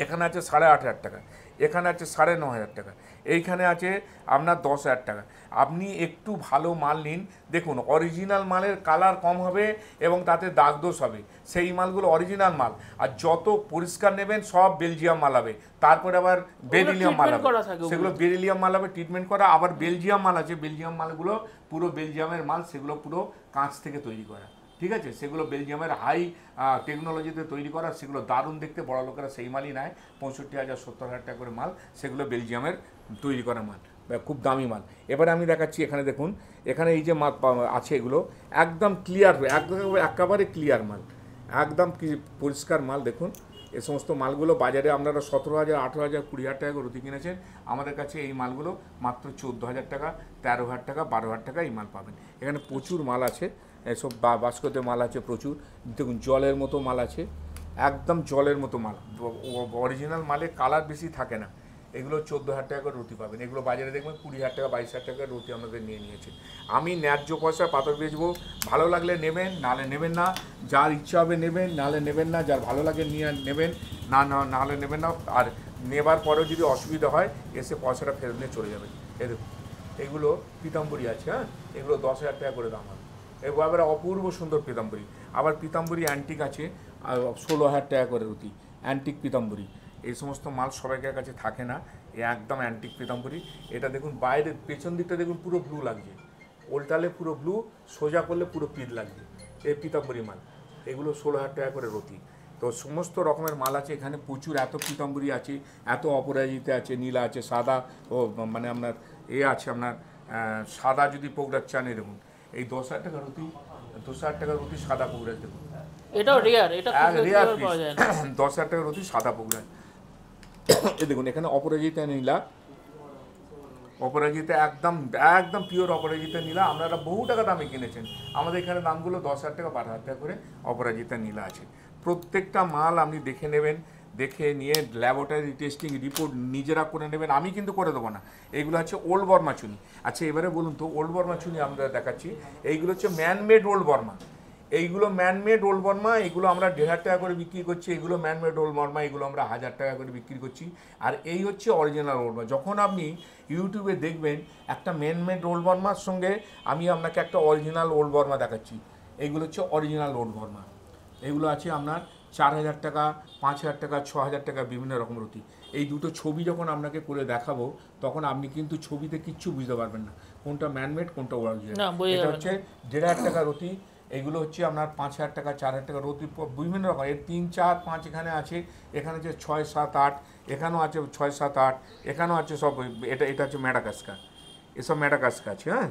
[SPEAKER 2] এখানে আছে 8,500 টাকা, এখানে আছে 9,500 টাকা, এইখানে আছে আপনার 10,000 টাকা। আপনি একটু ভালো মাল নিন, দেখুন অরিজিনাল মালের কালার কম হবে এবং তাতে দাগ দোষ হবে, সেই মালগুলো অরিজিনাল মাল। আর যত পরিষ্কার নেবেন সব বেলজিয়াম মাল হবে। তারপরে আবার বেরিলিয়াম মাল হবে, সেগুলো বেরিলিয়াম মাল হবে ট্রিটমেন্ট করা। আবার বেলজিয়াম মাল আছে, বেলজিয়াম মালগুলো পুরো বেলজিয়ামের মাল, সেগুলো পুরো কাঁচ থেকে তৈরি করা, ঠিক আছে? সেগুলো বেলজিয়ামের হাই টেকনোলজিতে তৈরি করা, সেগুলো দারুণ দেখতে। বড় লোকেরা সেই মালই নেয়, 65,000 70,000 টাকা করে মাল, সেগুলো বেলজিয়ামের তৈরি করা মাল, খুব দামি মাল। এবারে আমি দেখাচ্ছি এখানে দেখুন, এখানে এই যে মাল আছে এগুলো একদম ক্লিয়ার, একেবারে ক্লিয়ার মাল, একদম পরিষ্কার মাল। দেখুন এই সমস্ত মালগুলো বাজারে আপনারা 17,000 18,000 20,000 টাকা করে রুটি কিনেছেন, আমাদের কাছে এই মালগুলো মাত্র 14,000 টাকা 13,000 টাকা 12,000 টাকা এই মাল পাবেন। এখানে প্রচুর মাল আছে, এসব বাস্কতে মাল আছে প্রচুর। দেখুন জলের মতো মাল আছে, একদম জলের মতো মাল। অরিজিনাল মালে কালার বেশি থাকে না। এগুলো 14,000 টাকা করে রুটি পাবেন। এগুলো বাজারে দেখবেন 20,000 টাকা 22,000 টাকা রুটি আমাদের নিয়ে নিয়েছে। আমি ন্যায্য পয়সায় পাথর বেচবো, ভালো লাগলে নেবেন, নাহলে নেবেন না। যার ইচ্ছা হবে নেবেন, নাহলে নেবেন না। যার ভালো লাগে নিয়ে নেবেন, নাহলে নেবেন না। আর নেবার পরেও যদি অসুবিধা হয় এসে পয়সাটা ফেরত নিয়ে চলে যাবেন। এগুলো পিতাম্বরী আছে, হ্যাঁ, এগুলো 10,000 টাকা করে দাম হবে। এবার অপূর্ব সুন্দর পিতাম্বরী। আবার পিতাম্বরী অ্যান্টিক আছে 16,000 টাকা করে রুটি, অ্যান্টিক পিতাম্বরী। এই সমস্ত মাল সবাইকার কাছে থাকে না, এ একদম অ্যান্টিক পিতাম্বরী। এটা দেখুন বাইরের পেছন দিকটা দেখুন পুরো ব্লু লাগছে, উল্টালে পুরো ব্লু, সোজা করলে পুরো পিট লাগবে। এই পীতাম্বরী মাল, এগুলো 16,000 টাকা করে রতি। তো সমস্ত রকমের মাল আছে এখানে, প্রচুর। এত পীতাম্বরী আছে, এত অপরাজিতা আছে, নীলা আছে, সাদা ও মানে আপনার আছে আপনার সাদা যদি পোগরাজ চান, দেখুন এই 10,000 টাকা রতি, 10,000 টাকা রতি সাদা পোগরাজ দেখুন,
[SPEAKER 1] এটাও রেয়ার, এটা
[SPEAKER 2] রেয়ার
[SPEAKER 1] পাওয়া যায় না।
[SPEAKER 2] 10,000 টাকা রতি সাদা পোগরাজ। এই দেখুন এখানে অপরাজিতা নীলা, অপরাজিতা একদম একদম পিওর অপরাজিতা নীলা। আপনারা বহু টাকা দামে কিনেছেন, আমাদের এখানে দামগুলো 10,000 টাকা 12,000 টাকা করে অপরাজিতা নীলা আছে। প্রত্যেকটা মাল আপনি দেখে নেবেন, দেখে নিয়ে ল্যাবরেটরি টেস্টিং রিপোর্ট নিজেরা করে নেবেন, আমি কিন্তু করে দেবো না। এইগুলো হচ্ছে ওল্ড বর্মা চুনি। আচ্ছা এবারে বলুন তো, ওল্ড বর্মা চুনি আমরা দেখাচ্ছি, এইগুলো হচ্ছে ম্যানমেড ওল্ড বর্মা। এইগুলো ম্যানমেড ওল্ড বর্মা, এগুলো আমরা 1,500 টাকা করে বিক্রি করছি। এগুলো ম্যানমেড ওল্ড বর্মা, এগুলো আমরা 1,000 টাকা করে বিক্রি করছি। আর এই হচ্ছে অরিজিনাল ওল্ড বর্মা। যখন আপনি ইউটিউবে দেখবেন একটা ম্যানমেড ওল্ড বর্মার সঙ্গে আমি আপনাকে একটা অরিজিনাল ওল্ড বর্মা দেখাচ্ছি, এইগুলো হচ্ছে অরিজিনাল ওল্ড বর্মা। এগুলো আছে আপনার 4,000 টাকা, 5,000 টাকা, 6,000 টাকা, বিভিন্ন রকম রতি। এই দুটো ছবি যখন আপনাকে করে দেখাবো, তখন আপনি কিন্তু ছবিতে কিচ্ছু বুঝতে পারবেন না কোনটা ম্যানমেড কোনটা অরিজিনাল। এটা হচ্ছে 1,500 টাকা রতি। এগুলো হচ্ছে আপনার 5,000 টাকা, 4,000 টাকা রতি, বিভিন্ন রকম। এর 3, 4, 5 এখানে আছে, এখানে আছে 6, 7, 8, এখানেও আছে 6, 7, 8, এখানেও আছে সব। এটা হচ্ছে ম্যাডাগাস্কার, এসব ম্যাডাগাস্কার আছে। হ্যাঁ,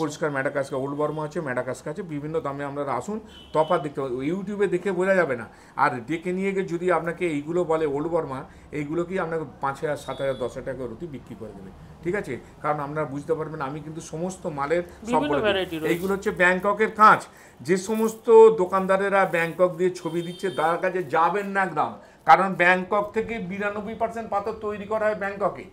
[SPEAKER 2] পরিষ্কার ম্যাডাগাস্কার, ওল্ড বর্মা আছে, ম্যাডাগাস্কার আছে, বিভিন্ন দামে আপনারা আসুন, তফাৎ দেখতে পাবেন। ইউটিউবে দেখে বোঝা যাবে না। আর ডেকে নিয়ে গিয়ে যদি আপনাকে এইগুলো বলে ওল্ড বর্মা, এইগুলোকেই আপনাকে 5,000, 7,000, 10,000 টাকা রতি বিক্রি করে দেবে, ঠিক আছে? কারণ আপনারা বুঝতে পারবেন আমি কিন্তু সমস্ত মালের সব বলে দিই। এইগুলো হচ্ছে ব্যাংককের কাঁচ। যে সমস্ত দোকানদারেরা ব্যাংকক দিয়ে ছবি দিচ্ছে, তার কাছে যাবেন না একদম, কারণ ব্যাংকক থেকে 92% পাথর তৈরি করা হয় ব্যাংককে।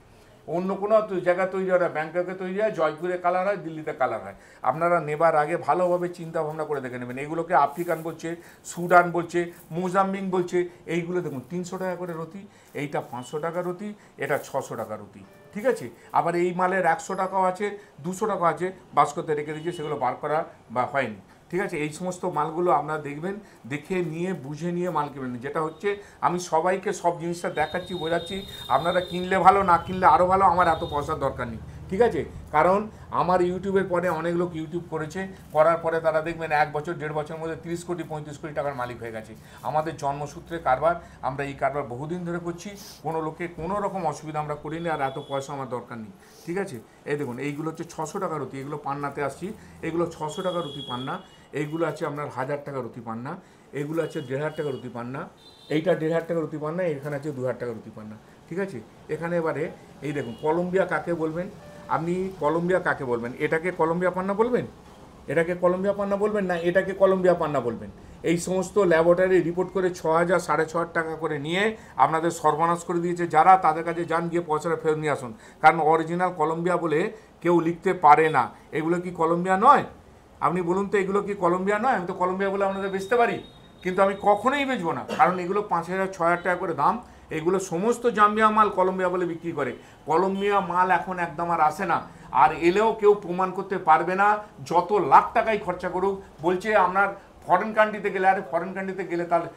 [SPEAKER 2] অন্য কোনো জায়গায় তৈরি হয়, ব্যাংককে তৈরি হয়, জয়পুরে কালার হয়, দিল্লিতে কালার হয়। আপনারা নেবার আগে ভালোভাবে চিন্তা ভাবনা করে দেখে নেবেন। এইগুলোকে আফ্রিকান বলছে, সুডান বলছে, মোজাম্বিক বলছে। এইগুলো দেখুন 300 টাকা করে রতি, এইটা 500 টাকা রতি, এটা 600 টাকা রতি, ঠিক আছে? আবার এই মালের 100 টাকাও আছে, 200 টাকা আছে, বাস্কতে রেখে দিয়েছে, সেগুলো বার করা বা হয়নি, ঠিক আছে? এই সমস্ত মালগুলো আপনারা দেখবেন, দেখে নিয়ে বুঝে নিয়ে মাল কিনবেন। যেটা হচ্ছে আমি সবাইকে সব জিনিসটা দেখাচ্ছি, বোঝাচ্ছি, আপনারা কিনলে ভালো, না কিনলে আরও ভালো, আমার এত পয়সার দরকার নেই, ঠিক আছে? কারণ আমার ইউটিউবের পরে অনেক লোক ইউটিউব করেছে, করার পরে তারা দেখবেন 1 বছর 1.5 বছরের মধ্যে 30 কোটি 35 কোটি টাকার মালিক হয়ে গেছে। আমাদের জন্মসূত্রে কারবার, আমরা এই কারবার বহুদিন ধরে করছি, কোনো লোকে কোনো রকম অসুবিধা আমরা করিনি, আর এত পয়সা আমার দরকার নেই, ঠিক আছে? এই দেখুন এইগুলো হচ্ছে 600 টাকা রতি, এগুলো পান্নাতে আসছি, এগুলো 600 টাকা রতি পান্না। এইগুলো আছে আপনার 1,000 টাকা রতি পান্না, এইগুলো আছে 1,500 টাকা রতি পান্না, এইটা 1,500 টাকা রতি পান্না, এখানে আছে 2,000 টাকা রতি পান্না, ঠিক আছে? এখানে এবারে এই দেখুন কলম্বিয়া কাকে বলবেন আপনি, কলম্বিয়া কাকে বলবেন? এটাকে কলম্বিয়া পান্না বলবেন, এটাকে কলম্বিয়া পান্না বলবেন, না এটাকে কলম্বিয়া পান্না বলবেন? এই সমস্ত ল্যাবরেটরি রিপোর্ট করে 6,000 6,500 টাকা করে নিয়ে আপনাদের সর্বনাশ করে দিয়েছে যারা, তাদের কাছে যান, গিয়ে পয়সাটা ফেরত নিয়ে আসুন। কারণ অরিজিনাল কলম্বিয়া বলে কেউ লিখতে পারে না। এগুলো কি কলম্বিয়া নয়? আপনি বলুন তো, এগুলো কি কলম্বিয়া নয়? আমি তো কলম্বিয়া বলে আপনাদের বেচতে পারি, কিন্তু আমি কখনোই বেচবো না, কারণ এগুলো 5,000 6,000 টাকা করে দাম। এগুলো সমস্ত জাম্বিয়া মাল কলম্বিয়া বলে বিক্রি করে। কলম্বিয়া মাল এখন একদম আর আসে না, আর এলেও কেউ প্রমাণ করতে পারবে না, যত লাখ টাকাই খরচা করুক। বলছে আপনার ফরেন কান্ট্রিতে গেলে, আরে ফরেন কান্ট্রিতে গেলে তাহলে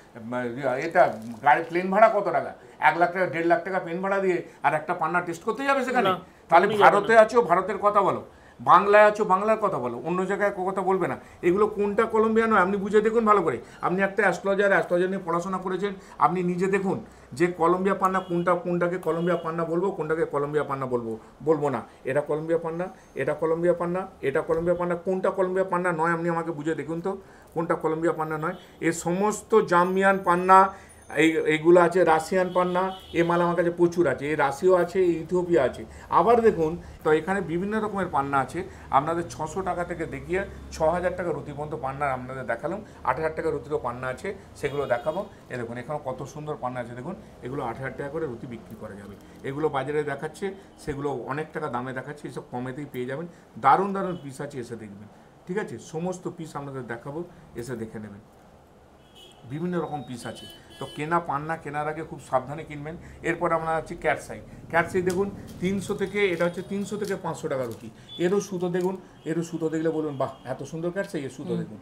[SPEAKER 2] এটা গাড়ি প্লেন ভাড়া কত টাকা? 1 লাখ টাকা 1.5 লাখ টাকা প্লেন ভাড়া দিয়ে আর একটা পান্না টেস্ট করতে যাবে সেখানে? তাহলে ভারতে আছো, ভারতের কথা বলো, বাংলায় আছো, বাংলার কথা বলো, অন্য জায়গায় কথা বলবে না। এগুলো কোনটা কলম্বিয়া নয় আপনি বুঝে দেখুন ভালো করে। আপনি একটা অ্যাস্ট্রোলজার নিয়ে পড়াশোনা করেছেন, আপনি নিজে দেখুন যে কলম্বিয়া পান্না কোনটা, কোনটাকে কলম্বিয়া পান্না বলবো, কোনটাকে কলম্বিয়া পান্না বলবো না। এটা কলম্বিয়া পান্না, এটা কলম্বিয়া পান্না, এটা কলম্বিয়া পান্না, কোনটা কলম্বিয়া পান্না নয় আপনি আমাকে বুঝে দেখুন তো, কোনটা কলম্বিয়া পান্না নয়। এই সমস্ত জাম্বিয়ান পান্না, এইগুলো আছে রাশিয়ান পান্না, এ মাল আমার কাছে প্রচুর আছে। এই রাশিয়াও আছে, ইথিওপিয়া আছে। আবার দেখুন তো এখানে বিভিন্ন রকমের পান্না আছে। আপনাদের 600 টাকা থেকে দেখিয়ে 6,000 টাকা রুতি পর্যন্ত পান্না আপনাদের দেখালাম। 8,000 টাকা রুতিরও পান্না আছে, সেগুলো দেখাবো। এ দেখুন এখানে কত সুন্দর পান্না আছে, দেখুন এগুলো 8,000 টাকা করে রুতি বিক্রি করা যাবে। এগুলো বাজারে দেখাচ্ছে, সেগুলো অনেক টাকা দামে দেখাচ্ছে, এসব কমেতেই পেয়ে যাবেন। দারুণ দারুণ পিস আছে, এসে দেখবেন, ঠিক আছে? সমস্ত পিস আপনাদের দেখাবো, এসে দেখে নেবেন। বিভিন্ন রকম পিস আছে। তো পান্না কেনার আগে খুব সাবধানে কিনবেন। এরপর আমরা আছি ক্যাটসাই দেখুন 300 থেকে, এটা হচ্ছে 300 থেকে 500 টাকা রুটি। এরও সুতো দেখুন, এরও সুতো দেখলে বলুন বাহ এত সুন্দর ক্যাটসাই, এর সুতো দেখুন,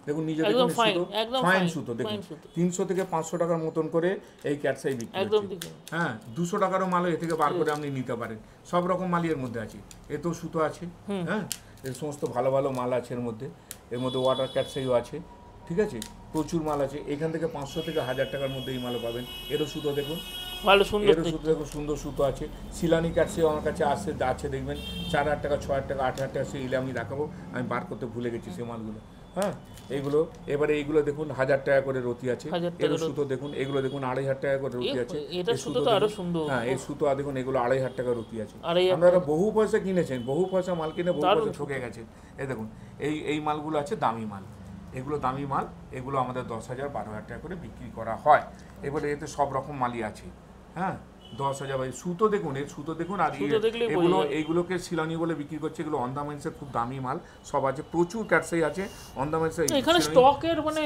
[SPEAKER 2] দেখুন নিজে দেখুন সুতো, ফাইন সুতো দেখুন। 300 থেকে 500 টাকার মতন করে এই ক্যাটসাই বিক্রি হচ্ছে। হ্যাঁ, 200 টাকারও মালও এ থেকে বার করে আপনি নিতে পারেন। সব রকম মালই এর মধ্যে আছে। এতেও সুতো আছে, হ্যাঁ এই সমস্ত ভালো ভালো মাল আছে এর মধ্যে ওয়াটার ক্যাটসাইও আছে, ঠিক আছে, প্রচুর মাল আছে। এখান থেকে 500 থেকে 1000 টাকার মধ্যে এই মালও পাবেন। এরও সুতো দেখুন,
[SPEAKER 1] ভালো সুন্দর,
[SPEAKER 2] এরও সুতো দেখুন, সুন্দর সুতো আছে। শিলানি ক্যাটসাইও আমার কাছে আছে দেখবেন 4000 টাকা, 6000 টাকা, 8000 টাকা, সেগুলো আমি দেখাবো, আমি বার করতে ভুলে গেছি সেই মালগুলো। হ্যাঁ, এইগুলো এবারে এইগুলো দেখুন 1000 টাকা করে রতি আছে। এর সুতো দেখুন, এগুলো দেখুন 2500 টাকা করে রতি আছে।
[SPEAKER 1] এটা সুতো তো আরো সুন্দর।
[SPEAKER 2] হ্যাঁ, এই সুতো দেখুন, এগুলো 2500 টাকা রতি আছে। আপনারা বহু পয়সা কিনেছেন, বহু পয়সা মাল কিনে বহু পয়সা ঠকে গেছেন। এই দেখুন, এই মালগুলো আছে দামি মাল, এগুলো দামি মাল, এগুলো আমাদের 10,000 12,000 টাকা করে বিক্রি করা হয়। এবারে এতে সব রকম মালই আছে। হ্যাঁ, 10,000 সুতো দেখুন, এর সুতো দেখুন। আর এইগুলোকে শিলানি বলে বিক্রি করছে। এগুলো অন্দামেন্টসের খুব দামি মাল সব আছে, প্রচুর ক্যাটসাই আছে অন্দামেন্টসের।
[SPEAKER 1] এখানে স্টকের মানে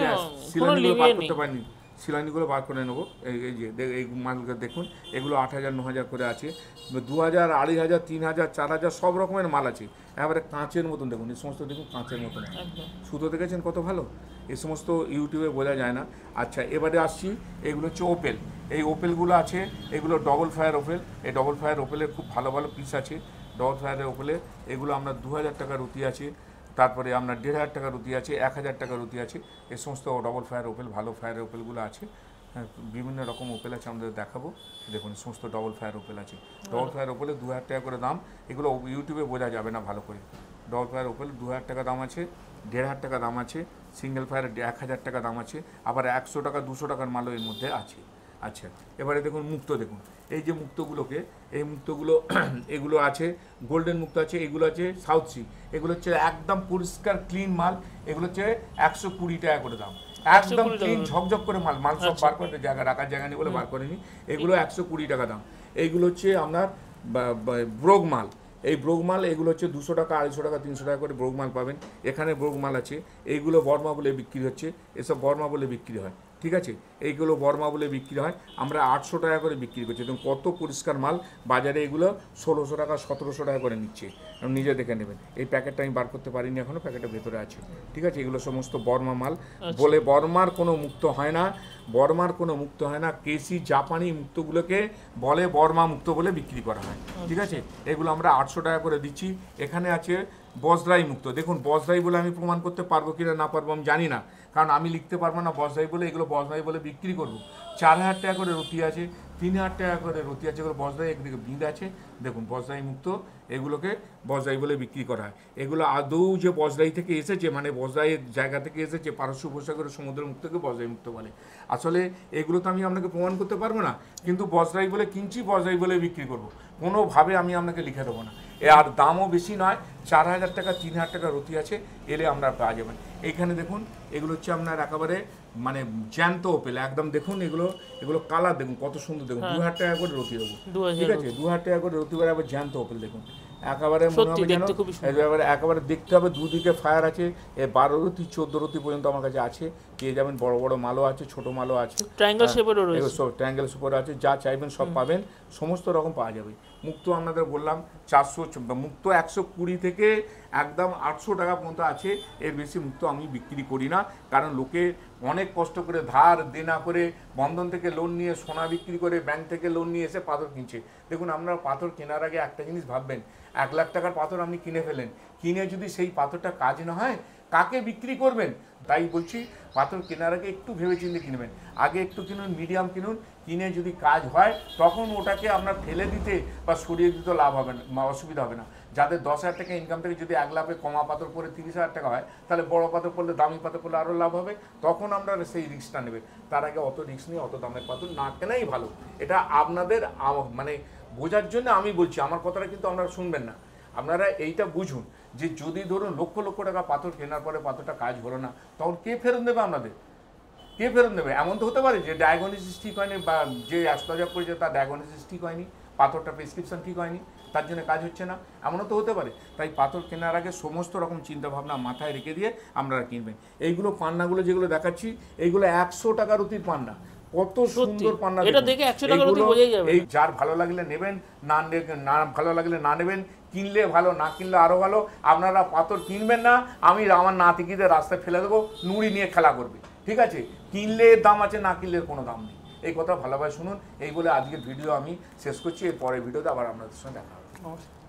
[SPEAKER 1] কোনো লিমিট নেই,
[SPEAKER 2] করতে পারিনি, শিলানিগুলো বার করে নেবো। এই যে এই মালগুলো দেখুন, এগুলো 8,000 9,000 করে আছে, 2,000 2,500 3,000 4,000 সব রকমের মাল আছে। এবারে কাঁচের মতন দেখুন, এই সমস্ত দেখুন কাঁচের মতন সুতো, দেখেছেন কত ভালো। এই সমস্ত ইউটিউবে বোঝা যায় না। আচ্ছা, এবারে আসছি, এগুলো হচ্ছে ওপেল। এই ওপেলগুলো আছে, এগুলো ডবল ফায়ার ওপেল। এই ডবল ফায়ার ওপেলের খুব ভালো ভালো পিস আছে। ডবল ফায়ারের ওপেলে এগুলো আমরা 2,000 টাকা রুটি আছে, তারপরে আপনার 1,500 টাকা রুটি আছে, 1,000 টাকা রুটি আছে। এই সমস্ত ডবল ফায়ার ওপেল, ভালো ফায়ার ওপেলগুলো আছে। হ্যাঁ, বিভিন্ন রকম ওপেল আছে, আমাদের দেখাবো। দেখুন, সমস্ত ডবল ফায়ার ওপেল আছে। ডবল ফায়ার ওপেলে 2,000 টাকা করে দাম। এগুলো ইউটিউবে বোঝা যাবে না ভালো করে। ডবল ফায়ার ওপেল 2,000 টাকা দাম আছে, 1,500 টাকা দাম আছে। সিঙ্গেল ফায়ার 1,000 টাকা দাম আছে। আবার 100 টাকা 200 টাকার মালও এর মধ্যে আছে। আচ্ছা, এবারে দেখুন মুক্ত দেখুন, এই যে মুক্তগুলোকে, এই মুক্তগুলো এগুলো আছে গোল্ডেন মুক্ত আছে, এগুলো আছে সাউথ সি। এগুলো হচ্ছে একদম পরিষ্কার ক্লিন মাল। এগুলো হচ্ছে 120 টাকা করে দাম, একদম ক্লিন ঝকঝক করে মাল। মাল সব বার করে জায়গা রাখার জায়গা নেই বলে বার করেনি। এগুলো 120 টাকা দাম। এইগুলো হচ্ছে আপনার ব্রোগ মাল। এই ব্রোগ মাল এগুলো হচ্ছে 200 টাকা 250 টাকা 300 টাকা করে ব্রোগ মাল পাবেন। এখানে ব্রোগ মাল আছে, এইগুলো বর্মা বলে বিক্রি হচ্ছে, এসব বর্মা বলে বিক্রি হয়, ঠিক আছে। এইগুলো বর্মা বলে বিক্রি হয়, আমরা 800 টাকা করে বিক্রি করছি। এবং কত পরিষ্কার মাল, বাজারে এগুলো 1600 টাকা 1700 টাকা করে নিচ্ছে, নিজে দেখে নেবেন। এই প্যাকেটটা আমি বার করতে পারিনি এখনও, প্যাকেটের ভেতরে আছে, ঠিক আছে। এগুলো সমস্ত বর্মা মাল বলে, বর্মার কোনো মুক্ত হয় না, বর্মার কোনো মুক্ত হয় না। কেসি জাপানি মুক্তগুলোকে বলে বর্মা মুক্ত বলে বিক্রি করা হয়, ঠিক আছে। এগুলো আমরা 800 টাকা করে দিচ্ছি। এখানে আছে বজরাই মুক্ত। দেখুন, বজরাই বলে আমি প্রমাণ করতে পারবো কিনা না পারবো আমি জানি না, কারণ আমি লিখতে পারবো না বজরাই বলে। এগুলো বজরাই বলে বিক্রি করবো। 4,000 টাকা করে রুটি আছে, 3,000 টাকা করে রুটি আছে। এগুলো বজরাই, একদিকে বিঁধ আছে, দেখুন বজরাই মুক্ত। এগুলোকে বজরাই বলে বিক্রি করা হয়। এগুলো আদৌ যে বজরাই থেকে এসেছে, মানে বজরাইয়ের জায়গা থেকে এসেছে, পারস্য উপসাগরের সমুদ্র মুক্তকে বজরাই মুক্ত বলে। আসলে এগুলো তো আমি আপনাকে প্রমাণ করতে পারবো না, কিন্তু বজরাই বলে কিনছি, বজরাই বলে বিক্রি করবো, কোনোভাবে আমি আপনাকে লিখে দেবো না। আর দামও বেশি নয়, 4,000 টাকা 3,000 টাকা রুটি আছে, এলে আমরা পাওয়া যাবেন। এইখানে দেখুন, এগুলো হচ্ছে আপনার একেবারে মানে জ্যান্ত ওপেল একদম। দেখুন এগুলো কালার দেখুন কত সুন্দর। দেখুন 2,000 টাকা করে রুটি দেবো, ঠিক আছে। 2,000 টাকা করে রুটি করে আবার জ্যান্ত ওপেল দেখুন, একেবারে মনে হবে যেন একেবারে দেখতে হবে। দুদিকে ফায়ার আছে, 12 রুটি 14 রুটি পর্যন্ত আমার কাছে আছে, পেয়ে যাবেন। বড় বড় মালও আছে, ছোট মালও আছে,
[SPEAKER 1] ট্রায়াঙ্গেল শেপেরও রয়েছে,
[SPEAKER 2] সব ট্রায়াঙ্গেল শেপের আছে। যা চাইবেন সব পাবেন, সমস্ত রকম পাওয়া যাবে। মুক্ত আপনাদের বললাম 400, মুক্ত 120 থেকে একদম 800 টাকা পর্যন্ত আছে। এর বেশি মুক্ত আমি বিক্রি করি না, কারণ লোকে অনেক কষ্ট করে ধার দেনা করে, বন্ধন থেকে লোন নিয়ে, সোনা বিক্রি করে, ব্যাংক থেকে লোন নিয়ে এসে পাথর কিনছে। দেখুন, আপনারা পাথর কেনার আগে একটা জিনিস ভাববেন, 1 লাখ টাকার পাথর আপনি কিনে ফেলেন, কিনে যদি সেই পাথরটা কাজ না হয়, কাকে বিক্রি করবেন? তাই বলছি, পাথর কেনার আগে একটু ভেবেচিন্তে কিনবেন। আগে একটু কিনুন, মিডিয়াম কিনুন, কিনে যদি কাজ হয় তখন ওটাকে আপনার ফেলে দিতে বা সরিয়ে দিতে লাভ হবে না, অসুবিধা হবে না। যাদের 10,000 টাকা ইনকাম থেকে যদি 1 লাখে কমা পাথর পরে 30,000 টাকা হয়, তাহলে বড় পাথর পড়লে, দামি পাথর পড়লে আরও লাভ হবে। তখন আমরা সেই রিস্কটা নেবেন। তার আগে অত রিস্ক নিয়ে অত দামের পাথর না কেনাই ভালো। এটা আপনাদের মানে বোঝার জন্য আমি বলছি, আমার কথাটা কিন্তু আপনারা শুনবেন না। আপনারা এইটা বুঝুন যে যদি ধরুন লক্ষ লক্ষ টাকা পাথর কেনার পরে পাথরটা কাজ হলো না, তখন কে ফেরত দেবে আপনাদের? কে ফেরত দেবে? এমন তো হতে পারে যে ডায়াগনোসিস ঠিক হয়নি, বা যে অ্যাস্ট্রোলজার করেছে তার ডায়াগনোসিস ঠিক হয়নি, পাথরটা প্রেসক্রিপশন ঠিক হয়নি, তার জন্য কাজ হচ্ছে না, এমনও তো হতে পারে। তাই পাথর কেনার আগে সমস্ত রকম চিন্তাভাবনা মাথায় রেখে দিয়ে আপনারা কিনবেন। এইগুলো পান্নাগুলো যেগুলো দেখাচ্ছি, এইগুলো 100 টাকা রুটির পান্না, কত সুন্দর পান্না।
[SPEAKER 1] এটা দেখে 100 টাকা রুটি বোঝাই যাবে।
[SPEAKER 2] এই যার ভালো লাগলে নেবেন, না ভালো লাগলে না নেবেন, কিনলে ভালো, না কিনলে আরও ভালো। আপনারা পাথর কিনবেন না, আমি আমার নাতিকিদের রাস্তায় ফেলে দেবো, নুড়ি নিয়ে খেলা করবে, ঠিক আছে। কিনলে দাম আছে, না কিনলে কোনো দাম নেই। এই কথা ভালোভাবে শুনুন। এই বলে আজকের ভিডিও আমি শেষ করছি। এর পরের ভিডিওতে আবার আপনাদের সঙ্গে দেখা হবে।
[SPEAKER 1] নমস্কার।